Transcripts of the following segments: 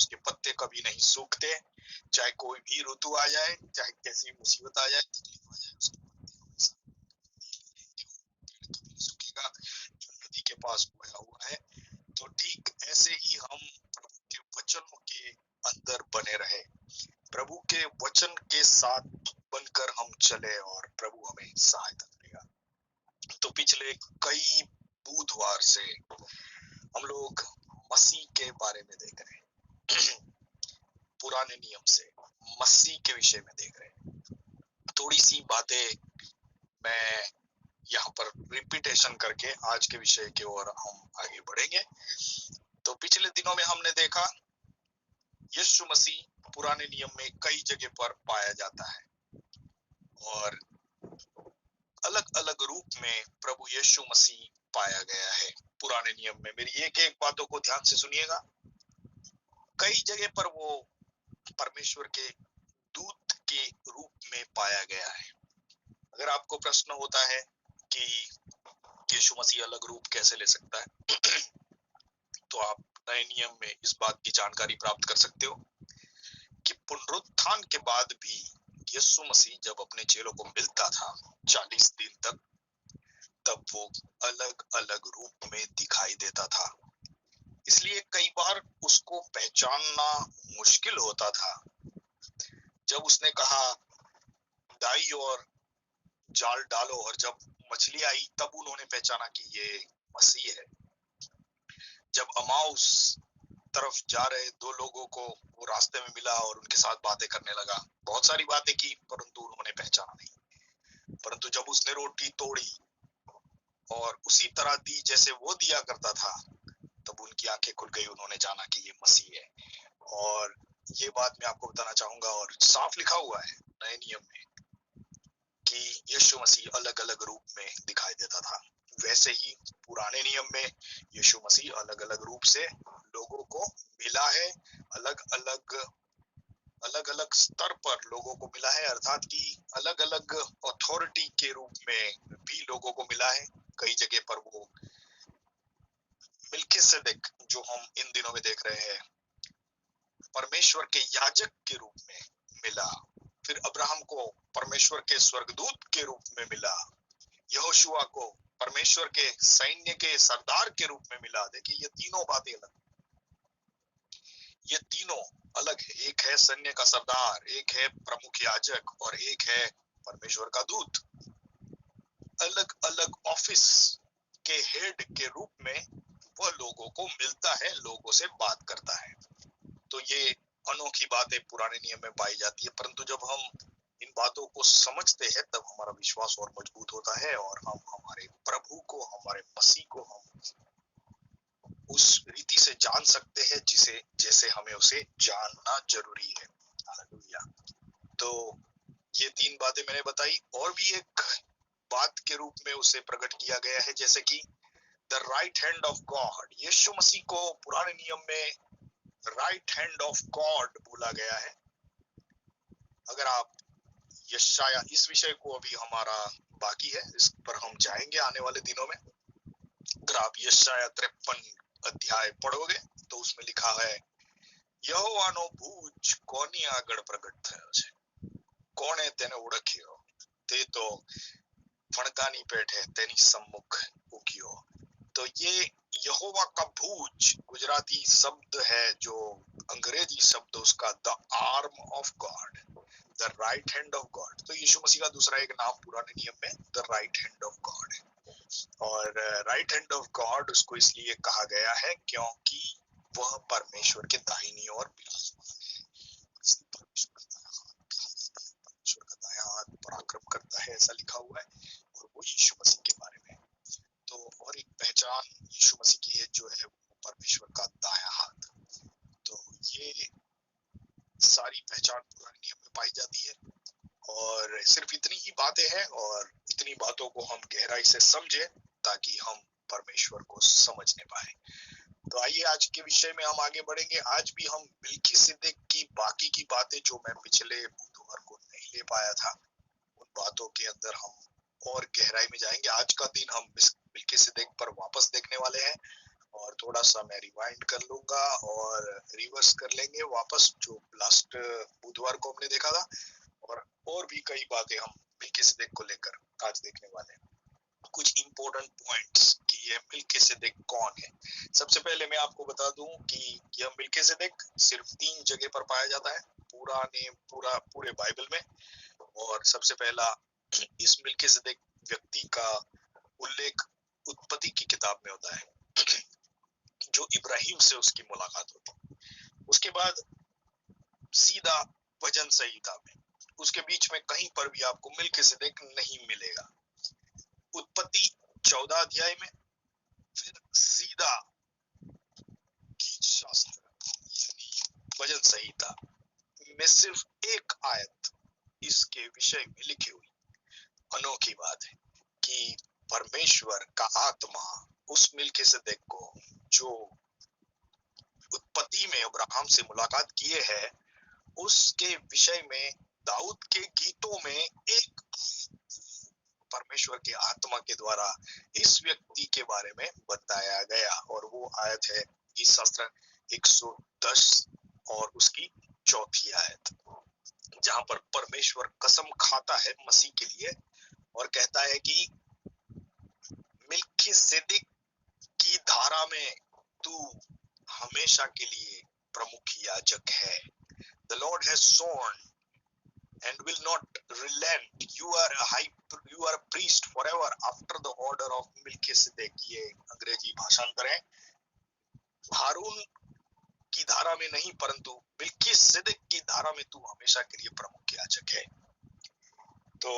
उसके पत्ते कभी नहीं सूखते, चाहे कोई भी ऋतु आ जाए, चाहे कैसी मुसीबत आ जाए, तकलीफ आ जाए, उसके पत्ते हमेशा कभी नहीं सूखेगा जो नदी के पास बोया हुआ है। तो ठीक ऐसे ही हम प्रभु के वचनों के अंदर बने रहे, प्रभु के वचन के साथ बनकर हम चले और प्रभु हमें सहायता करेगा। तो पिछले कई बुधवार से हम लोग मसीह के बारे में देख रहे हैं, पुराने नियम से मसीह के विषय में देख रहे हैं। थोड़ी सी बातें मैं यहाँ पर रिपीटेशन करके आज के विषय की ओर हम आगे बढ़ेंगे। तो पिछले दिनों में हमने देखा यीशु मसीह पुराने नियम में कई जगह पर पाया जाता है और अलग अलग रूप में प्रभु यीशु मसीह पाया गया है पुराने नियम में। मेरी एक एक बातों को ध्यान से सुनिएगा। कई जगह पर वो परमेश्वर के दूत के रूप में पाया गया है। अगर आपको प्रश्न होता है कि यीशु मसीह अलग रूप कैसे ले सकता है तो आप नए नियम में इस बात की जानकारी प्राप्त कर सकते हो कि पुनरुत्थान के बाद भी यीशु मसीह जब अपने चेलों को मिलता था 40 दिन तक, तब वो अलग अलग रूप में दिखाई देता था। इसलिए कई बार उसको पहचानना मुश्किल होता था। जब उसने कहा दाई और जाल डालो और जब मछली आई तब उन्होंने पहचाना कि ये मसीह है। जब अमाउस तरफ जा रहे दो लोगों को वो रास्ते में मिला और उनके साथ बातें करने लगा, बहुत सारी बातें की परंतु उन्होंने पहचाना नहीं। परंतु जब उसने रोटी तोड़ी और उसी तरह दी जैसे वो दिया करता था, तब उनकी आंखें खुल गई, उन्होंने जाना कि ये मसीह है। और ये बात मैं आपको बताना चाहूंगा और साफ लिखा हुआ है नए नियम में कि यीशु मसीह अलग अलग रूप में दिखाई देता था। वैसे ही पुराने नियम में यीशु मसीह अलग अलग रूप से लोगों को मिला है, अलग अलग स्तर पर लोगों को मिला है, अर्थात कि अलग अलग अथॉरिटी के रूप में भी लोगों को मिला है। कई जगह पर वो मिल्किसेदेक जो हम इन दिनों में देख रहे हैं, परमेश्वर के याजक के रूप में मिला। फिर अब्राहम को परमेश्वर के स्वर्गदूत के रूप में मिला। यहोशुआ को परमेश्वर के सैन्य के सरदार के रूप में मिला। देखिए ये तीनों बातें अलग, ये तीनों अलग है। एक है सैन्य का सरदार, एक है प्रमुख याजक और एक है परमेश्वर का दूत। अलग अलग ऑफिस के हेड के रूप में वह लोगों को मिलता है, लोगों से बात करता है। तो ये अनोखी बातें पुराने नियम में पाई जाती है, परंतु जब हम इन बातों को समझते हैं तब हमारा विश्वास और मजबूत होता है और हम हमारे प्रभु को, हमारे मसीह को हम उस रीति से जान सकते हैं जिसे जैसे हमें उसे जानना जरूरी है। हालेलुया। तो ये तीन बातें मैंने बताई और भी एक बात के रूप में उसे प्रकट किया गया है, जैसे कि the right hand of God. यीशु मसीह को पुराने नियम में राइट हैंड ऑफ गॉड बोला गया है। अगर आप यशाया, इस विषय को अभी हमारा बाकी है, इस पर हम जाएंगे आने वाले दिनों में। अगर आप यशाया 53 अध्याय पढ़ोगे तो उसमें लिखा है, यहोવાનો ભુજ કોની આગળ પ્રગટ થયો છે, કોણે તેને ઓળખ્યો, તે તો ફણકાની પેઠે તેની સમ્મુખ ઉગ્યો। तो ये यहोवा का भूज गुजराती शब्द है, जो अंग्रेजी शब्द उसका the arm of God, the right hand of God. तो यीशु मसीह का दूसरा एक नाम पुराने नियम में the right hand of God है। और राइट हैंड ऑफ गॉड उसको इसलिए कहा गया है क्योंकि वह परमेश्वर के दाहिनी ओर विराजमान है। परमेश्वर का दायां हाथ पराक्रम करता है, ऐसा लिखा हुआ है, और वो यीशु मसीह के बारे में। तो और एक पहचान यीशु मसीह की है जो है वो परमेश्वर का दायां हाथ। तो ये सारी पहचान पुराने नियम में पाई जाती है और सिर्फ इतनी ही बातें हैं और इतनी बातों को हम गहराई से समझें ताकि हम परमेश्वर को समझने पाए। तो आइए आज के विषय में हम आगे बढ़ेंगे। आज भी हम मिल्कीसेदेक की बाकी की बातें जो मैं पिछले बुधवार को नहीं ले पाया था, उन बातों के अंदर हम और गहराई में जाएंगे। आज का दिन हम मिल्कीसेदेक पर वापस देखने वाले हैं और थोड़ा सा मैं रिवाइंड कर लूंगा और रिवर्स कर लेंगे वापस जो लास्ट बुधवार को हमने देखा था, और भी कई बातें हम मिल्किसेदेक को लेकर आज देखने वाले हैं। कुछ इंपॉर्टेंट पॉइंट्स कि ये मिल्किसेदेक कौन है। सबसे पहले मैं आपको बता दूं कि यह मिल्किसेदेक सिर्फ 3 जगह पर पाया जाता है पूरे बाइबल में। और सबसे पहला इस मिल्किसेदेक व्यक्ति का उल्लेख उत्पत्ति की किताब में होता है, जो इब्राहिम से उसकी मुलाकात होती है। उसके बाद सीधा भजन संहिता में, उसके बीच में कहीं पर भी आपको मिल्किसेदेक नहीं मिलेगा। उत्पत्ति 14 अध्याय में, फिर सीधा गीत शास्त्र यानी भजन संहिता में सिर्फ एक आयत इसके विषय में लिखी हुई। अनोखी बात है कि परमेश्वर का आत्मा उस मिल्किसेदेक को जो उत्पत्ति में अब्राहम से मुलाकात किए है, उसके विषय में दाऊद के गीतों में एक परमेश्वर के आत्मा के द्वारा इस व्यक्ति के बारे में बताया गया। और वो आयत है गीत शास्त्र 110 और उसकी 4थी आयत, जहां पर परमेश्वर कसम खाता है मसीह के लिए और कहता है कि मिल्किसेदेक की धारा में तू हमेशा के लिए प्रमुख याजक है। The Lord has sworn and will not relent. You are a priest forever after the order of Melchizedek. ये अंग्रेजी भाषांतर है। हारून की धारा में नहीं, परंतु मिल्किसेदेक की धारा में तू हमेशा के लिए प्रमुख याजक है। तो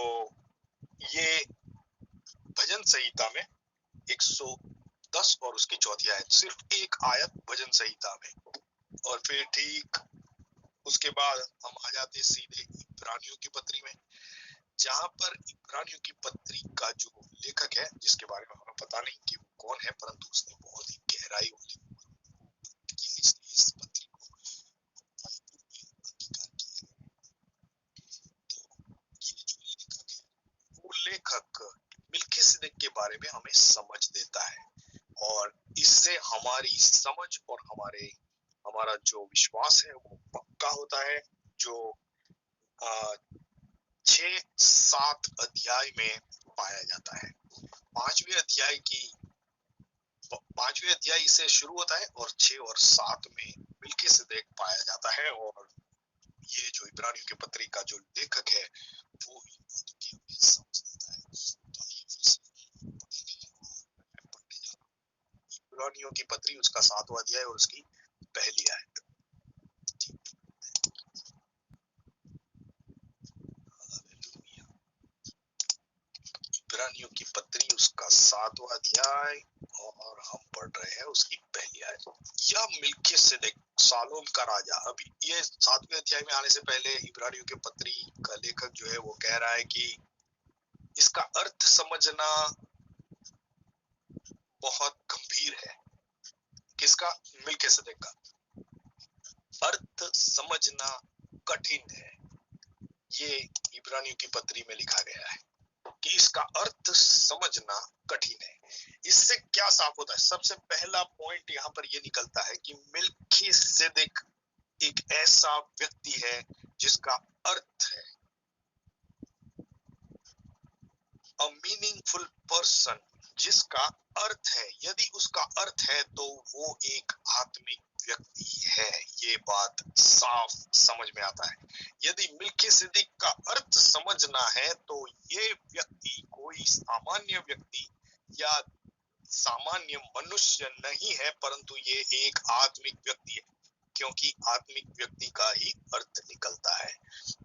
ये भजन संहिता में 110 और उसकी 4थी आयत, सिर्फ एक आयत भजन संहिता में। और फिर ठीक उसके बाद हम आ जाते सीधे इब्रानियों की पत्री में, जहां पर इब्रानियों की पत्री का जो लेखक है, जिसके बारे में हमें पता नहीं कि वो कौन है, परंतु उसने बहुत ही गहराई वाली इस पत्री को अंगीकार किया। तो ये जो लेखक है, वो लेखक मिल्किसेदेक के बारे में हमें समझ देता है, और इससे हमारी समझ और हमारा जो विश्वास है वो पक्का होता है। जो 6-7 अध्याय में पाया जाता है। पांचवें अध्याय से शुरू होता है और 6 और 7 में मिल्किसेदेक पाया जाता है। और ये जो इब्रानियों की पत्री का जो लेखक है वो इन बातों की हमें समझ देता है। तो आइए फिर से पढ़ने जा रहा हूं इब्रानियों की पत्री, उसका 7वां अध्याय और उसकी पहली आयत। इब्रानियों की पत्री उसका 7वां अध्याय और हम पढ़ रहे हैं उसकी पहली आयत। यह मिल्किसेदेक शालोम का राजा। अभी ये 7वें अध्याय में आने से पहले इब्रानियों की पत्री का लेखक जो है वो कह रहा है कि इसका अर्थ समझना बहुत गंभीर है। किसका? मिल्किसेदेक का अर्थ समझना कठिन है। ये इब्रानियों की पत्री में लिखा गया है कि इसका अर्थ समझना कठिन है। इससे क्या साफ होता है? सबसे पहला पॉइंट यहाँ पर ये निकलता है कि मिल्किसेदेक एक ऐसा व्यक्ति है जिसका अर्थ है, अ मीनिंगफुल पर्सन, जिसका अर्थ है। यदि उसका अर्थ है तो वो एक आत्मिक व्यक्ति है। ये बात साफ समझ में आता है। यदि मिल्किसेदेक का अर्थ समझना है तो ये व्यक्ति कोई सामान्य व्यक्ति या सामान्य मनुष्य नहीं है, परंतु ये एक आत्मिक व्यक्ति है, क्योंकि आत्मिक व्यक्ति का ही अर्थ निकलता है।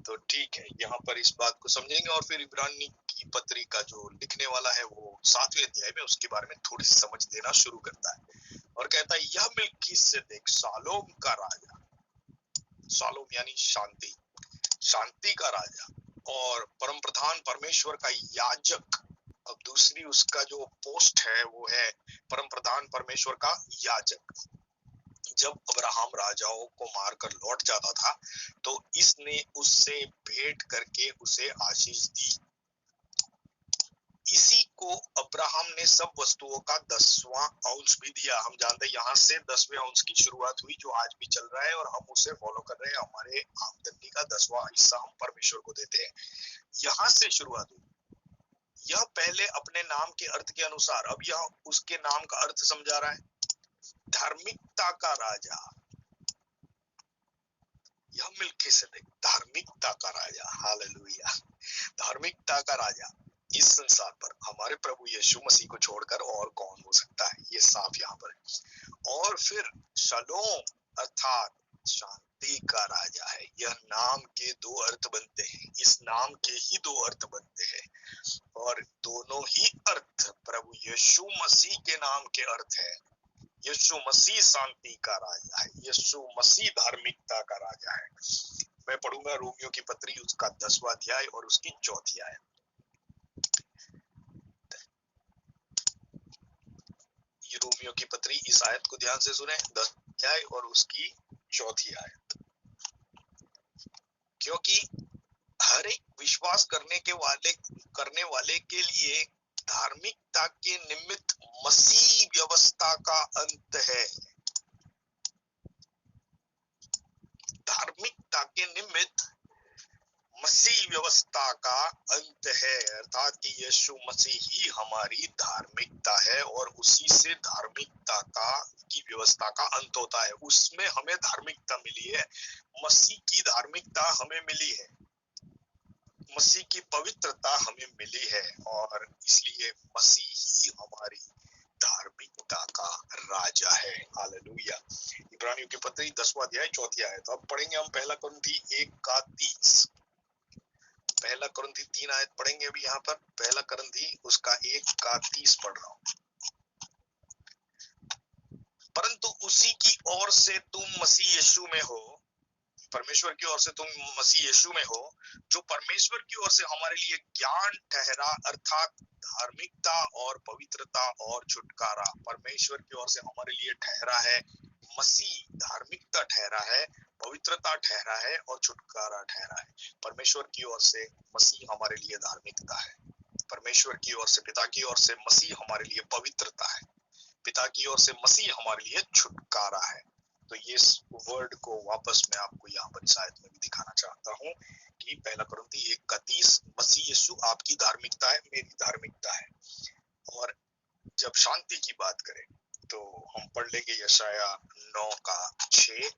तो ठीक है, यहाँ पर इस बात को समझेंगे। और फिर इब्रानी की पत्री का जो लिखने वाला है वो 7वें अध्याय में उसके बारे में थोड़ी समझ देना शुरू करता है और कहता है यह मिल्किसेदेक शालोम का राजा, शालोम यानी शांति, शांति का राजा और परम प्रधान परमेश्वर का याजक। अब दूसरी उसका जो पोस्ट है वो है परम प्रधान परमेश्वर का याजक। जब अब्राहम राजाओं को मारकर लौट जाता था तो इसने उससे भेंट करके उसे आशीष दी। इसी को अब्राहम ने सब वस्तुओं का 10वां अंश भी दिया। हम जानते हैं यहाँ से 10वें अंश की शुरुआत हुई, जो आज भी चल रहा है और हम उसे फॉलो कर रहे हैं। हमारे आमदनी का 10वां हिस्सा हम परमेश्वर को देते हैं। यहाँ से शुरुआत हुई। यह पहले अपने नाम के अर्थ के अनुसार, अब यह उसके नाम का अर्थ समझा रहा है, धार्मिकता का राजा। यह मिल्कीसेदेक धार्मिकता का राजा, हालेलुया, धार्मिकता का राजा। इस संसार पर हमारे प्रभु यीशु मसीह को छोड़कर और कौन हो सकता है, ये साफ यहाँ पर है। और फिर शलोम अर्थात शांति का राजा है। यह नाम के दो अर्थ बनते हैं, इस नाम के ही दो अर्थ बनते हैं और दोनों ही अर्थ प्रभु यीशु मसीह के नाम के अर्थ है। यीशु मसीह शांति का राजा है, यीशु मसीह धार्मिकता का राजा है। मैं पढ़ूंगा रोमियो की पत्री उसका 10वां अध्याय और उसकी 4थी आयत। ये रोमियो की पत्री, इस आयत को ध्यान से सुने, 10 अध्याय और उसकी 4थी आयत। क्योंकि हर एक विश्वास करने वाले के लिए धार्मिकता के निमित्त मसीह व्यवस्था का अंत है। धार्मिकता के निमित्त मसीह व्यवस्था का अंत है, अर्थात कि यीशु मसीह ही हमारी धार्मिकता है और उसी से धार्मिकता की व्यवस्था का अंत होता है। उसमें हमें धार्मिकता मिली है, मसीह की धार्मिकता हमें मिली है, मसीह की पवित्रता हमें मिली है और इसलिए मसीह ही हमारी धार्मिकता का राजा है। हालेलुया। इब्रानियों की पत्री 10वां अध्याय 4थी आयत। अब पढ़ेंगे हम पहला कुरिन्थी 1:30। पहला कुरिन्थी 3 आयत पढ़ेंगे अभी यहाँ पर। पहला कुरिन्थी उसका 1:30 पढ़ रहा हूँ। परंतु उसी की ओर से तुम मसीह यीशु में हो, परमेश्वर की ओर से तुम मसीह यीशु में हो, जो परमेश्वर की ओर से हमारे लिए ज्ञान ठहरा, अर्थात धार्मिकता और पवित्रता और छुटकारा। परमेश्वर की ओर से हमारे लिए ठहरा है, मसीह धार्मिकता ठहरा है, पवित्रता ठहरा है और छुटकारा ठहरा है। परमेश्वर की ओर से मसीह हमारे लिए धार्मिकता है, परमेश्वर की ओर से, पिता की ओर से मसीह हमारे लिए पवित्रता है, पिता की ओर से मसीह हमारे लिए छुटकारा है। तो ये वर्ड को वापस मैं आपको यहाँ पर शायद में भी दिखाना चाहता हूँ कि पहला कुरिन्थी 1:30, मसीह यीशु आपकी धार्मिकता है, मेरी धार्मिकता है। और जब शांति की बात करें तो हम पढ़ लेंगे यशाया 9:6।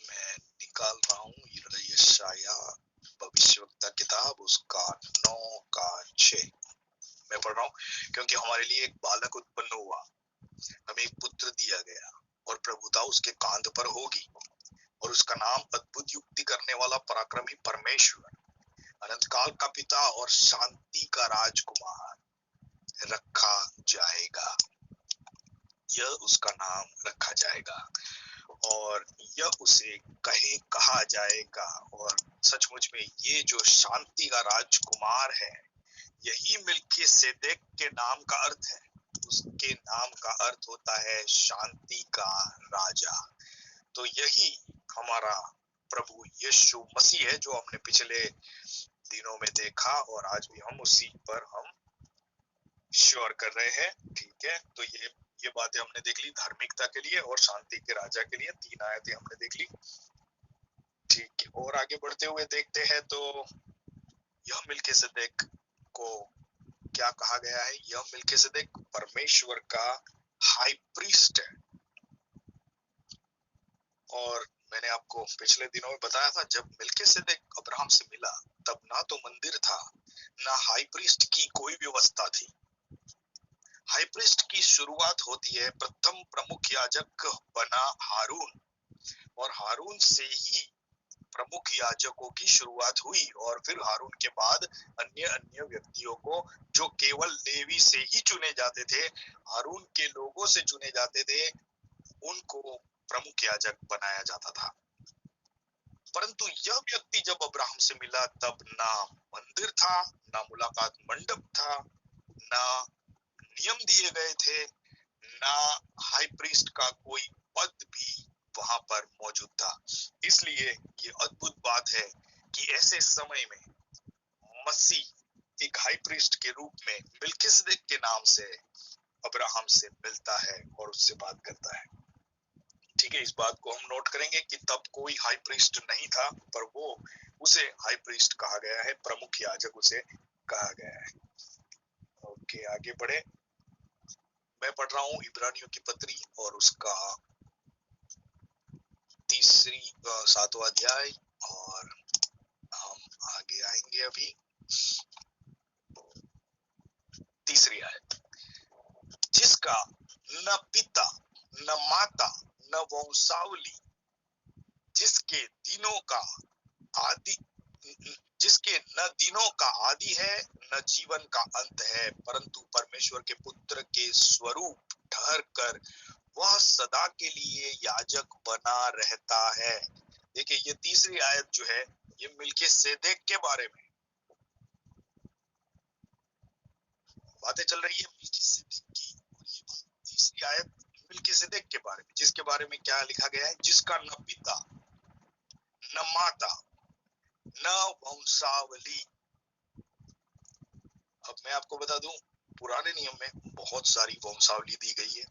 मैं निकाल रहा हूँ यशाया भविष्यवक्ता किताब उसका 9:6 मैं पढ़ रहा हूँ। क्योंकि हमारे लिए एक बालक उत्पन्न हुआ, हमें एक पुत्र दिया गया और प्रभुता उसके कांध पर होगी और उसका नाम अद्भुत युक्ति करने वाला, पराक्रमी परमेश्वर, अनंत काल का पिता और शांति का राजकुमार रखा जाएगा। यह उसका नाम रखा जाएगा और यह उसे कहा जाएगा। और सचमुच में ये जो शांति का राजकुमार है, यही मिल्कीसेदेक के नाम का अर्थ है। उसके नाम का अर्थ होता है शांति का राजा। तो यही हमारा प्रभु यीशु मसीह है, जो हमने पिछले दिनों में देखा और आज भी हम उसी पर हम श्योर कर रहे हैं। ठीक है, तो ये बातें हमने देख ली धार्मिकता के लिए और शांति के राजा के लिए। 3 आयतें हमने देख ली। ठीक है, और आगे बढ़ते हुए देखते हैं तो यह मिल्कीसेदेक को क्या कहा गया है। यह मिल्कीसेदेक परमेश्वर का हाई प्रीस्ट है। और मैंने आपको पिछले दिनों में बताया था, जब मिल्कीसेदेक अब्राहम से मिला तब ना तो मंदिर था, ना हाई प्रीस्ट की कोई व्यवस्था थी। हाई प्रीस्ट की शुरुआत होती है, प्रथम प्रमुख याजक बना हारून, और हारून से ही प्रमुख याजकों की शुरुआत हुई। और फिर हारून के बाद अन्य व्यक्तियों को, जो केवल लेवी से ही चुने जाते थे, हारून के लोगों से चुने जाते थे, उनको प्रमुख याजक बनाया जाता था। परंतु यह व्यक्ति जब अब्राहम से मिला तब ना मंदिर था, ना मुलाकात मंडप था, ना नियम दिए गए थे, ना हाई प्रीस्ट का कोई पद भी वहां पर मौजूद मौजूद था। इसलिए ये अद्भुत बात है कि ऐसे समय में मसीह एक हाई प्रीस्ट के रूप में मिल्किसदेक के नाम से अब्राहम से मिलता है और उससे बात करता है। ठीक है, इस बात को हम नोट करेंगे कि तब कोई हाई प्रीस्ट नहीं था, पर वो उसे हाई प्रीस्ट कहा गया है, प्रमुख याजक उसे कहा गया है। ओके, आगे बढ़े। मैं पढ़ रहा हूँ इब्रानियों की पत्री और उसका 7वां अध्याय, और हम आगे आएंगे अभी 3 आयत। जिसका न पिता न माता न वंशावली, जिसके दिनों का आदि जिसके न दिनों का आदि है न जीवन का अंत है, परंतु परमेश्वर के पुत्र के स्वरूप ठहर कर वह सदा के लिए याजक बना रहता है। देखिए, ये 3 आयत जो है ये मिल्किसेदेक के बारे में बातें चल रही है, मिल्किसेदेक की। और ये 3 आयत मिल्किसेदेक के बारे में, जिसके बारे में क्या लिखा गया है, जिसका न पिता न माता न वंशावली। अब मैं आपको बता दूं, पुराने नियम में बहुत सारी वंशावली दी गई है,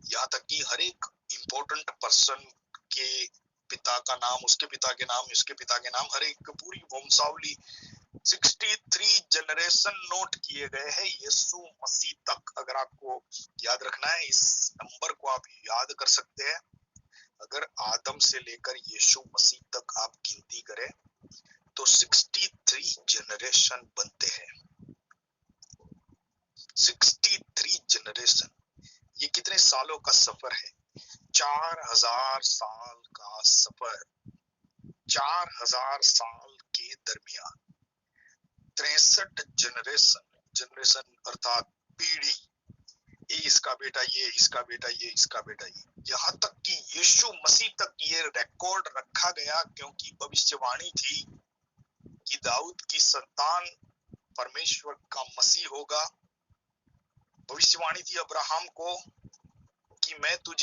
यहाँ तक कि हर एक इम्पोर्टेंट पर्सन के पिता का नाम, उसके पिता के नाम, उसके पिता के नाम, हर एक पूरी वंशावली 63 जनरेशन नोट किए गए हैं यीशु मसीह तक। अगर आपको याद रखना है, इस नंबर को आप याद कर सकते हैं। अगर आदम से लेकर यीशु मसीह तक आप गिनती करें तो 63 जनरेशन बनते हैं। 63 जनरेशन, ये कितने सालों का सफर है? 4000 साल का सफर। 4000 साल के दरमियान 63 जनरेशन अर्थात पीढ़ी, ये इसका बेटा, ये इसका बेटा, ये इसका बेटा, ये यहाँ तक कि यीशु मसीह तक ये रिकॉर्ड रखा गया, क्योंकि भविष्यवाणी थी कि दाऊद की संतान परमेश्वर का मसीह होगा। भविष्यवाणी थी अब्राहम को कि मैं तुझ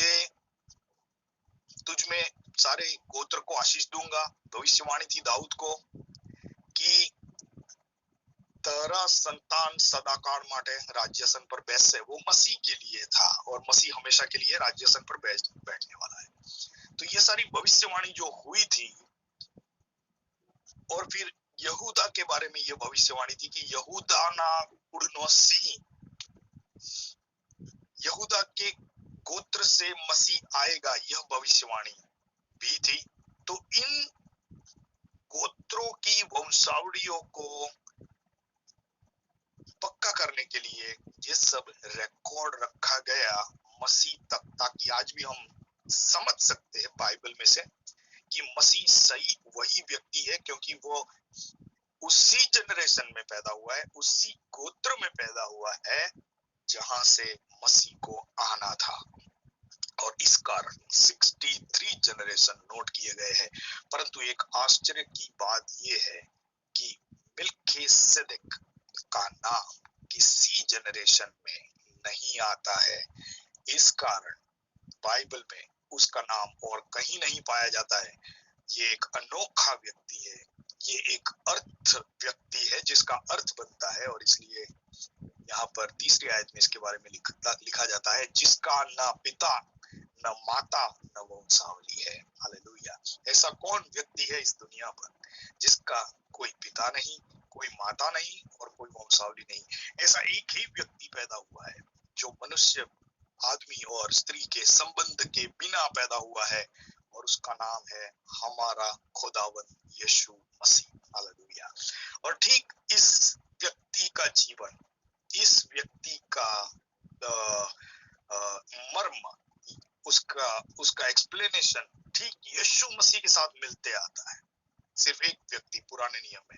में सारे गोत्र को आशीष दूंगा। भविष्यवाणी थी दाऊद को कि तेरा संतान सदाकाल माटे राज्यसन पर बैठे। वो मसीह के लिए था और मसीह हमेशा के लिए राज्यसन पर बैठने वाला है। तो ये सारी भविष्यवाणी जो हुई थी, और फिर यहूदा के बारे में ये भविष्यवाणी थी कि यहूदा ना उड़नोसी, यहूदा के गोत्र से मसीह आएगा, यह भविष्यवाणी भी थी। तो इन गोत्रों की वंशावलियों को पक्का करने के लिए ये सब रिकॉर्ड रखा गया मसीह तक, ताकि आज भी हम समझ सकते हैं बाइबल में से कि मसीह सही वही व्यक्ति है, क्योंकि वो उसी जनरेशन में पैदा हुआ है, उसी गोत्र में पैदा हुआ है जहां से मसीह को आना था। और इस कारण 63 जनरेशन नोट किए गए हैं। परंतु एक आश्चर्य की बात यह है कि मिल्किसेदेक का नाम किसी जनरेशन में नहीं आता है। इस कारण बाइबल में उसका नाम और कहीं नहीं पाया जाता है। ये एक अनोखा व्यक्ति है, ये एक अर्थ व्यक्ति है जिसका अर्थ बनता है, और इसलिए यहाँ पर 3 आयत में इसके बारे में लिखा जाता है, जिसका न पिता न माता न वंशावली है। हालेलुया। ऐसा कौन व्यक्ति है इस दुनिया पर जिसका कोई पिता नहीं, कोई माता नहीं और कोई वंशावली नहीं? ऐसा एक ही व्यक्ति पैदा हुआ है जो मनुष्य, आदमी और स्त्री के संबंध के बिना पैदा हुआ है, और उसका नाम है हमारा खुदावन यीशु मसीह। हालेलुया। और ठीक इस व्यक्ति का जीवन, इस व्यक्ति का मर्म, उसका एक्सप्लेनेशन ठीक यीशु मसीह के साथ मिलते आता है। सिर्फ एक व्यक्ति पुराने नियम में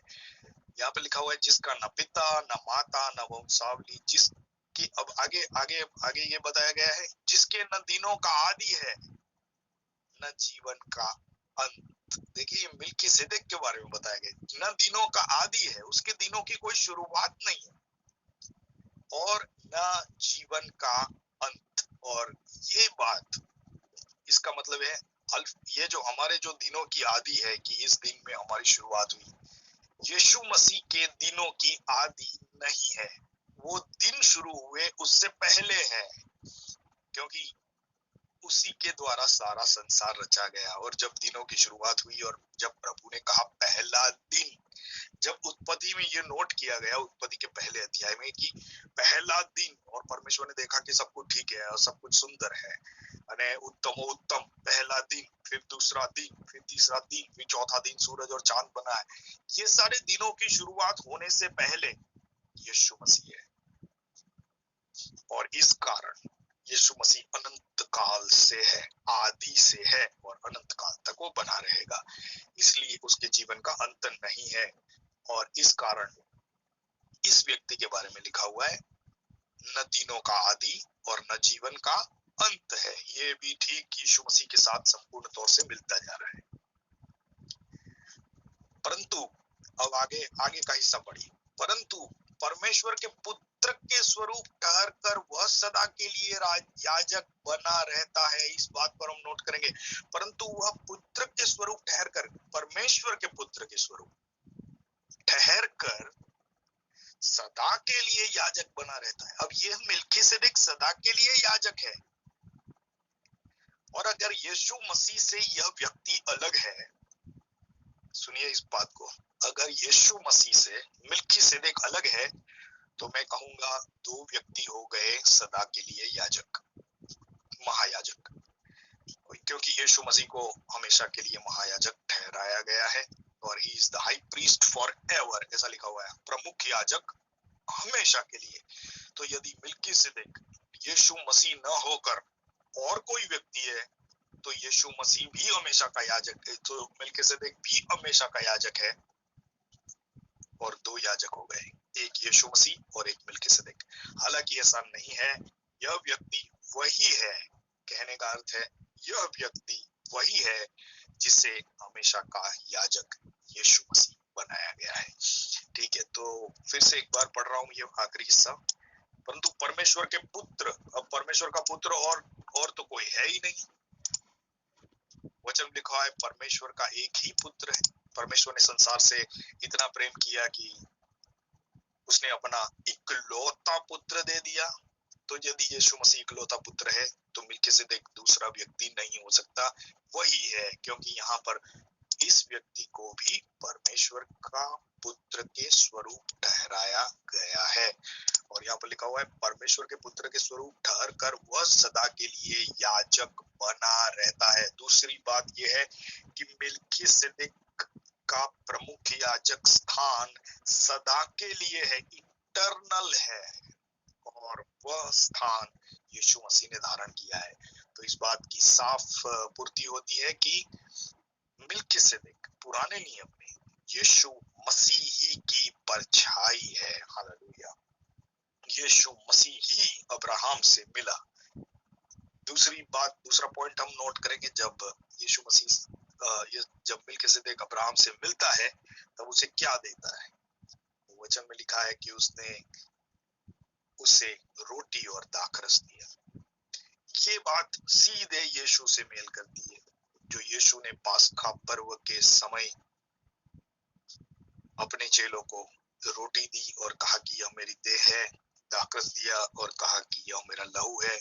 यहाँ पे लिखा हुआ है, जिसका न पिता न माता न वंशावली, जिसकी, अब आगे आगे आगे ये बताया गया है, जिसके न दिनों का आदि है न जीवन का अंत। देखिए, मिल्किसेदेक के बारे में बताया गया, न दिनों का आदि है, उसके दिनों की कोई शुरुआत नहीं है, और न जीवन का अंत। और ये बात, इसका मतलब है ये जो हमारे जो दिनों की आदि है कि इस दिन में हमारी शुरुआत हुई, यीशु मसीह के दिनों की आदि नहीं है। वो दिन शुरू हुए उससे पहले है, क्योंकि उसी के द्वारा सारा संसार रचा गया। और जब दिनों की शुरुआत हुई और जब प्रभु ने कहा पहला दिन, जब उत्पत्ति में ये नोट किया गया, उत्पत्ति के पहले अध्याय में, कि पहला दिन, और परमेश्वर ने देखा कि सब कुछ ठीक है और सब कुछ सुंदर है, अने उत्तम पहला दिन, फिर दूसरा दिन, फिर तीसरा दिन, फिर चौथा दिन सूरज और चांद बना है। ये सारे दिनों की शुरुआत होने से पहले यीशु मसीह है, और इस कारण यीशु मसीह अनंत काल से है, आदि से है, और अनंत काल तक वो बना रहेगा। इसलिए उसके जीवन का अंत नहीं है। और इस कारण इस व्यक्ति के बारे में लिखा हुआ है, न दिनों का आदि और न जीवन का अंत है। ये भी ठीक यीशु मसीह के साथ संपूर्ण तौर से मिलता जा रहा है। परंतु अब आगे का हिस्सा पढ़िए। परंतु परमेश्वर के पुत्र के स्वरूप ठहर कर वह सदा के लिए याजक बना रहता है। इस बात पर हम नोट करेंगे। परंतु वह पुत्र के स्वरूप ठहर कर, परमेश्वर के पुत्र के स्वरूप ठहर कर सदा के लिए याजक बना रहता है। अब यह मिल्कीसेदेक सदा के लिए याजक है, और अगर यीशु मसीह से यह व्यक्ति अलग है, सुनिए इस बात को, अगर यीशु मसीह से मिल्कीसेदेक अलग है, तो मैं कहूंगा दो व्यक्ति हो गए सदा के लिए याजक, महायाजक। क्योंकि यीशु मसीह को हमेशा के लिए महायाजक ठहराया गया है, और he is the high priest for ever, ऐसा लिखा हुआ है, प्रमुख याजक हमेशा के लिए। तो यदि मिल्कीसेदेक यीशु मसीह न होकर और कोई व्यक्ति है, तो यीशु मसीह भी हमेशा का याजक है, तो मिल्कीसेदेक भी हमेशा का याजक है, और दो याजक हो गए, एक यीशु मसीह और एक मिल्कीसेदेक। हालांकि ऐसा नहीं है, यह व्यक्ति वही है। कहने का अर्थ है, यह व्यक्ति वही है जिसे हमेशा का याजक यीशु मसीह बनाया गया है। ठीक है, तो फिर से एक बार पढ़ रहा हूँ ये आखिरी हिस्सा। परंतु परमेश्वर के पुत्र, अब परमेश्वर का पुत्र और तो कोई है ही नहीं। वचन लिखा है परमेश्वर का एक ही पुत्र है। परमेश्वर ने संसार से इतना प्रेम किया कि उसने अपना इकलौता पुत्र दे दिया। तो यदि यीशु मसीह इकलौता पुत्र है, तो मिल्कीसेदेक दूसरा व्यक्ति नहीं हो सकता, वही है। क्योंकि यहाँ पर इस व्यक्ति को भी परमेश्वर का पुत्र के स्वरूप ठहराया गया है। और यहाँ पर लिखा हुआ है परमेश्वर के पुत्र के स्वरूप ठहर कर वह सदा के लिए याजक बना रहता है। दूसरी बात यह है कि मिल्कीसेदेक का प्रमुख याजक स्थान सदा के लिए है, इटर्नल है, और वह स्थान यीशु मसीह ने धारण किया है। तो इस बात की साफ पूर्ति होती है कि मिल्कीसेदेक पुराने नियम में यीशु मसीह ही की परछाई है। हालेलुया, यीशु मसीह ही अब्राहम से मिला। दूसरी बात, दूसरा पॉइंट हम नोट करेंगे, जब यीशु मसीह जब मिल्कीसेदेक अब्राहम से मिलता है, तब उसे क्या देता है। वचन में लिखा है कि उसने उसे रोटी और दाखरस दिया। ये बात सीधे यीशु से मेल करती है, जो यीशु ने पास्खा पर्व के समय अपने चेलों को रोटी दी और कहा कि यह मेरी देह है, दाखरस दिया और कहा कि यह मेरा लहू है,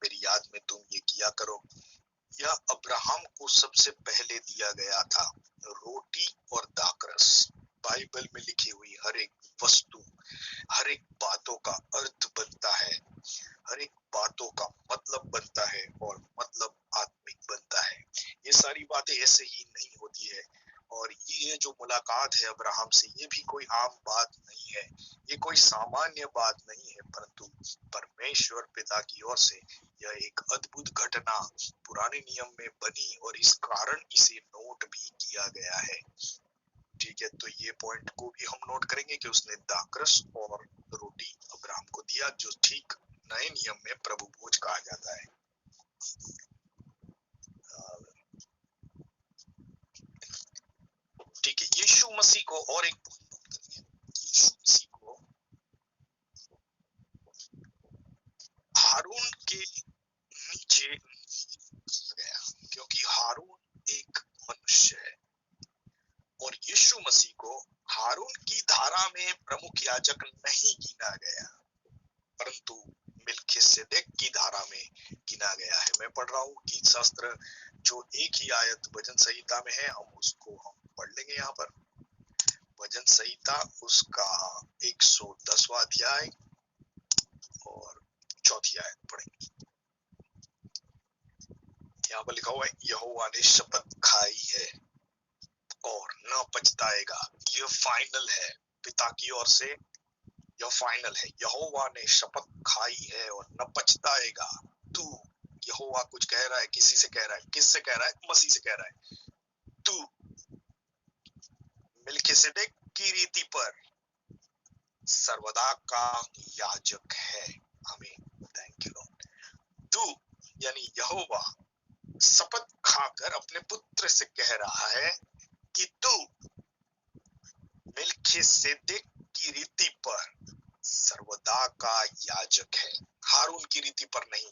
मेरी याद में तुम ये किया करो। यह अब्राहम को सबसे पहले दिया गया था, रोटी और दाखरस। बाइबल में लिखी हुई हर एक वस्तु, हर एक बातों का अर्थ बनता है, हर एक बातों का मतलब बनता है, और मतलब आत्मिक बनता है। ये सारी बातें ऐसे ही नहीं होती है। और ये जो मुलाकात है अब्राहम से, ये भी कोई आम बात नहीं है, ये कोई सामान्य बात नहीं है, परंतु परमेश्वर पिता की ओर से यह एक अद्भुत घटना पुराने नियम में बनी, और इस कारण इसे नोट भी किया गया है। ठीक है, तो ये पॉइंट को भी हम नोट करेंगे कि उसने दाखरस और रोटी अब्राहम को दिया, जो ठीक नए नियम में प्रभु भोज कहा जाता है। ठीक है, यीशु मसीह को और एक पॉइंट नोट करिए। यीशु मसीह को हारून के नीचे गया, क्योंकि हारून याजक नहीं गिना गया, परंतु मिल्किसेदेक की धारा में गिना गया है। मैं पढ़ रहा हूँ गीत शास्त्र जो एक ही आयत भजन संहिता में है, हम पढ़ लेंगे यहाँ पर। भजन संहिता उसका 110वां अध्याय और 4 आयत पढ़ेंगे। यहाँ पर लिखा हुआ है, यहोवा ने शपथ खाई है और न पछताएगा। यह फाइनल है, पिता की ओर से यह फाइनल है। यहोवा ने शपथ खाई है और न पछताएगा। तू, यहोवा कुछ कह रहा है, किसी से कह रहा है, किससे कह रहा है? मसीह से कह रहा है। तू मिल्किसेदेक की रीति पर सर्वदा का याजक है। आमीन, थैंक यू लॉर्ड। तू यानी यहोवा शपथ खाकर अपने पुत्र से कह रहा है कि तू मिल्किसेदेक की रीति पर सर्वदा का याजक है, हारून की रीति पर नहीं।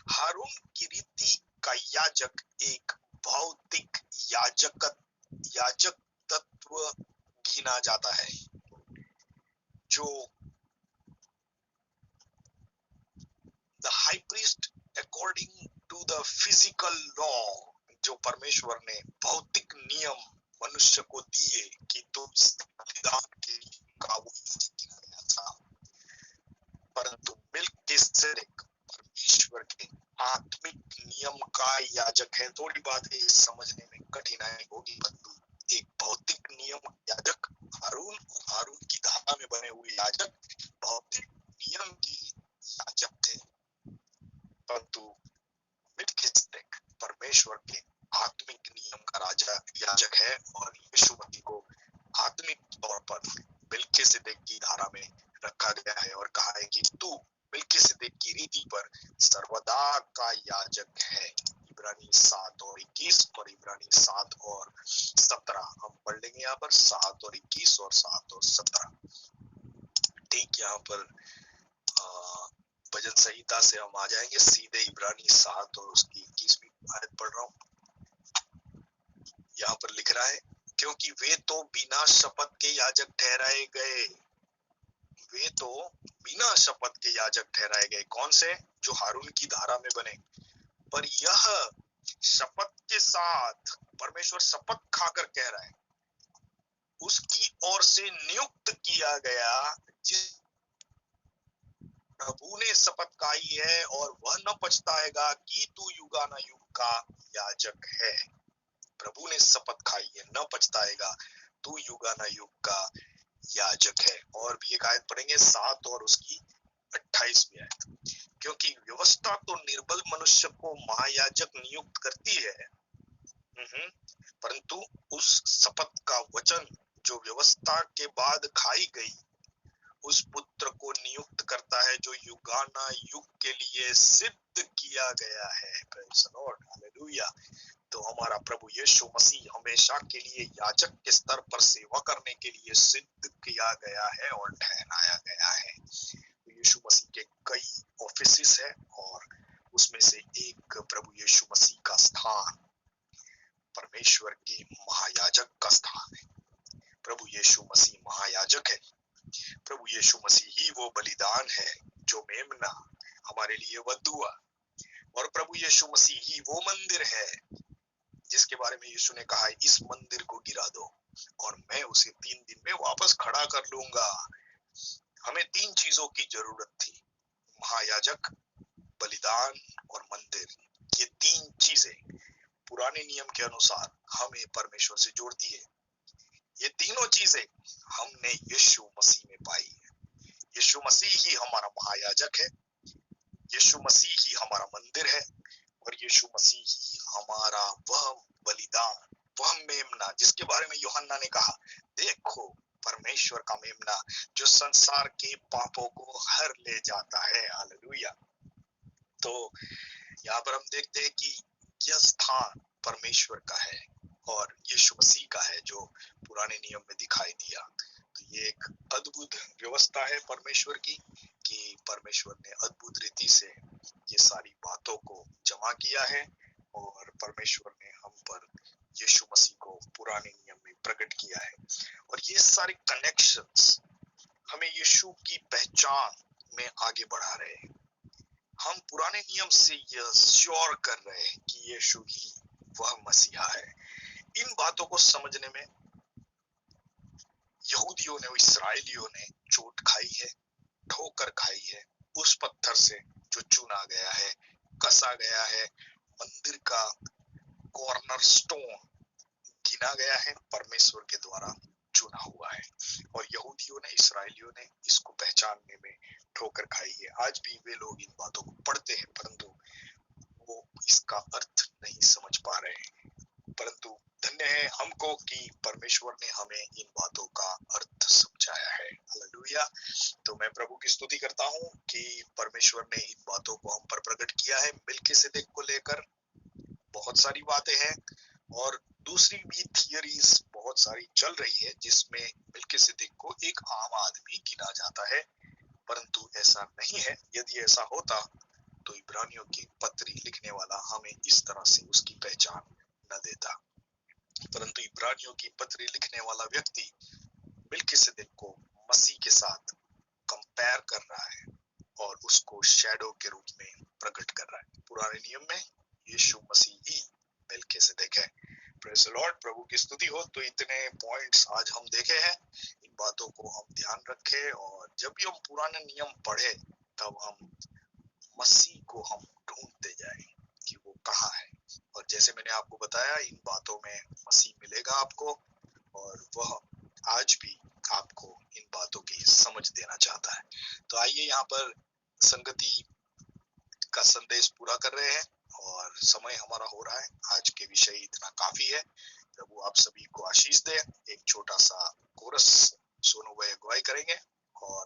हारून की रीति का याजक एक भौतिक याजक तत्व गिना जाता है, जो the high priest according to the physical law, जो परमेश्वर ने भौतिक नियम मनुष्य को दिए कि तुम बलिदान के का वो गिना गया था। परंतु मिल्किसेदेक परमेश्वर के आत्मिक नियम का याजक है। थोड़ी बात है, समझने में कठिनाई होगी, परंतु एक भौतिक नियम याजक हारून और हारून की धारा में बने हुए याजक भौतिक नियम की याजक थे, परंतु मिल्किसेदेक परमेश्वर के आत्मिक नियम का राजा याजक है। और यीशु मसीह को आत्मिक तौर पर मिल्किसेदेक की धारा में रखा गया है और कहा है कि तू मिल्किसेदेक की रीति पर सर्वदा का याजक है। इब्रानी 7 और 21 और इब्रानी 7 और 17 हम पढ़ लेंगे यहाँ पर। 7 और 21 और 7 और 17 ठीक। यहाँ पर भजन संहिता से हम आ जाएंगे सीधे इब्रानी 7 और उसकी 21वीं आयत पढ़ रहा हूँ। यहाँ पर लिख रहा है, क्योंकि वे तो बिना शपथ के याजक ठहराए गए। वे तो बिना शपथ के याजक ठहराए गए। कौन से? जो हारून की धारा में बने। पर यह शपथ के साथ, परमेश्वर शपथ खाकर कह रहा है, उसकी ओर से नियुक्त किया गया, जिस प्रभु ने शपथ खाई है और वह न पछताएगा कि तू युगानुयुग का याजक है। प्रभु ने शपथ खाई है, न पछताएगा, तू युगानुयुग का याजक है। और भी एक आयत पढ़ेंगे 7 और उसकी 28वीं आयत। क्योंकि व्यवस्था तो निर्बल मनुष्य को महायाजक नियुक्त करती है, परंतु उस शपथ का वचन जो व्यवस्था के बाद खाई गई, उस पुत्र को नियुक्त करता है जो युगानुयुग के लिए सिद्ध किया गया है। Praise the Lord, hallelujah. तो हमारा प्रभु यीशु मसीह हमेशा के लिए याजक के स्तर पर सेवा करने के लिए सिद्ध किया गया है और ठहराया गया है। तो यीशु मसीह के कई ऑफिसेस है और उसमें से एक प्रभु यीशु मसीह का स्थान परमेश्वर के महायाजक का स्थान है। प्रभु यीशु मसीह महायाजक है। प्रभु यीशु मसीह ही वो बलिदान है जो मेमना हमारे लिए वधुआ, और प्रभु यीशु मसीह ही वो मंदिर है जिसके बारे में यीशु ने कहा, इस मंदिर को गिरा दो और मैं उसे 3 दिन में वापस खड़ा कर लूंगा। हमें 3 चीजों की जरूरत थी, महायाजक, बलिदान और मंदिर। ये 3 चीजें पुराने नियम के अनुसार हमें परमेश्वर से जोड़ती है। ये तीनों चीजें हमने यीशु मसीह में पाई है। यीशु मसीह ही हमारा महायाजक है, यीशु मसीह ही हमारा मंदिर है, और यीशु मसीह ही हमारा वह बलिदान, वह मेमना जिसके बारे में यूहन्ना ने कहा, देखो परमेश्वर का मेमना जो संसार के पापों को हर ले जाता है। हालेलुया। तो यहाँ पर हम देखते हैं कि यह स्थान परमेश्वर का है और यीशु मसीह का है जो पुराने नियम में दिखाई दिया। तो ये एक अद्भुत व्यवस्था है परमेश्वर की कि परमेश्वर ने अद्भुत रीति से ये सारी बातों को जमा किया है और परमेश्वर ने हम पर यीशु मसीह को पुराने नियम में प्रकट किया है। और ये सारे कनेक्शंस हमें यीशु की पहचान में आगे बढ़ा रहे हैं। हम पुराने नियम से यह श्योर कर रहे हैं कि यीशु ही वह मसीहा है। इन बातों को समझने में यहूदियों ने और इस्राएलियों ने चोट खाई है, ठोकर खाई है उस पत्थर से जो चुना गया है, कसा गया है, मंदिर का कॉर्नर स्टोन गिना गया है, परमेश्वर के द्वारा चुना हुआ है। और यहूदियों ने, इस्राएलियों ने इसको पहचानने में ठोकर खाई है। आज भी वे लोग इन बातों को पढ़ते हैं परंतु वो इसका अर्थ नहीं समझ पा रहे हैं। परंतु धन्य है हमको कि परमेश्वर ने हमें इन बातों का अर्थ समझाया है। हालेलुया। तो मैं प्रभु की स्तुति करता हूँ कि परमेश्वर ने इन बातों को हम पर प्रकट किया है। मिल्किसेदेक को लेकर बहुत सारी बातें हैं और दूसरी भी थियरीज बहुत सारी चल रही है जिसमें मिल्किसेदेक को एक आम आदमी गिना जाता है, परंतु ऐसा नहीं है। यदि ऐसा होता तो इब्रानियों की पत्री लिखने वाला हमें इस तरह से उसकी पहचान न देता। परंतु इब्रानियों की पत्री लिखने वाला व्यक्ति मिल्किसेदेक को मसीह के साथ कंपेयर कर रहा है और उसको शैडो के रूप में प्रकट कर रहा है। पुराने नियम में यीशु मसीह ही मिल्किसेदेक है। Praise the Lord. प्रभु की स्तुति हो। तो इतने पॉइंट्स आज हम देखे हैं, इन बातों को हम ध्यान रखें और जब भी हम पुराने नियम पढ़े तब हम मसीह को हम ढूंढते जाएं कि वो कहाँ है। और जैसे मैंने आपको बताया, इन बातों में मसीह मिलेगा आपको और वह आज भी आपको इन बातों की समझ देना चाहता है। तो आइए यहाँ पर संगति का संदेश पूरा कर रहे हैं और समय हमारा हो रहा है। आज के विषय इतना काफी है। प्रभु आप सभी को आशीष दे। एक छोटा सा कोरस सोनू भाई अगुवाई करेंगे और